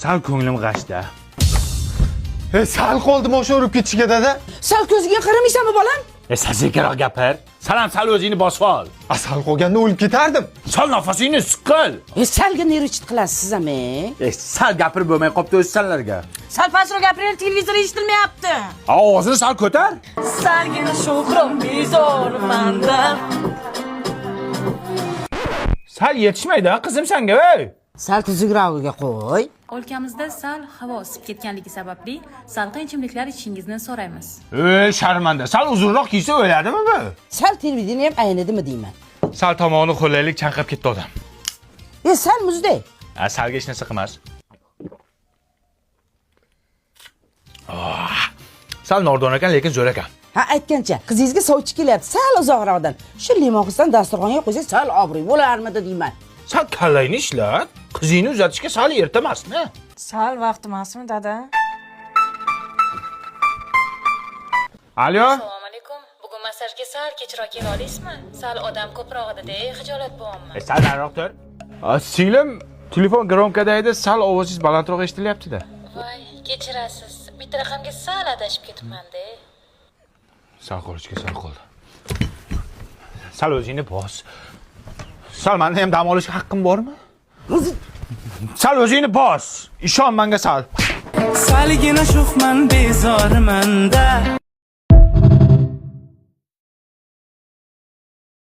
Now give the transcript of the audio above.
Sal ko'nglim g'ashda. Sal qoldimi o'sha urib ketishiga dada? Sal ko'ziga qaramaysanmi bolam? Sekinroq gapir. Salam sal o'zingni bosib ol. Sal qolganda o'lib ketardim. Sal nafasingni siqil. Salga nerechit qilasiz sizami? Sal gapirib bo'lmay qopti o'zsanlarga. Sal pastroq gapiring, televizor eshitilmayapti. Ovozini sal ko'tar. Salgina sho'xrom bezormanda. Sal yetishmaydi, qizim senga, ey. Sal tuzukroqiga qo'y. O'lkamizda sal havo isib ketganligi sababli salqin ichimliklar ichishingizni so'raymiz. Sharmanda. Sal uzunroq kiysa o'ladimi bu? Sal televideniya ham aynidimi deyman. Sal tomog'ini qo'llaylik, chanqab ketdi odam. Sal muzday. Salga hech narsa qilmas. Sal nordon ekan, lekin zo'r ekan. Ha, aytgancha, qizingizga sovchi kelyapti, sal uzoqroqdan. Shu limonxisdan dasturxonga qo'ysa sal obro'y bo'larmidi deyman. Sal kallangni ishlat. Qizingni uzatishga sal erta emasmi? Sal vaqt emasmi, dada? Alo? Assalomu alaykum. Bugun massajga sal kechroq kela olasizmi? Sal odam ko'proq edi-da, xijolat bo'lyapman. Sal nariroq tur. Singlim, telefon gromkada edi, sal ovozingiz balandroq eshitilyapti-da. Voy, kechirasiz. Bitta raqamga sal adashib ketibman-da. Sal qo'lishga sal qoldi. Sal o'zingni bos. Sal menda ham dam olishga haqqim bormi? Sal o'zingni bos. Ishon menga sal. Salgina sho'xman bezormanda.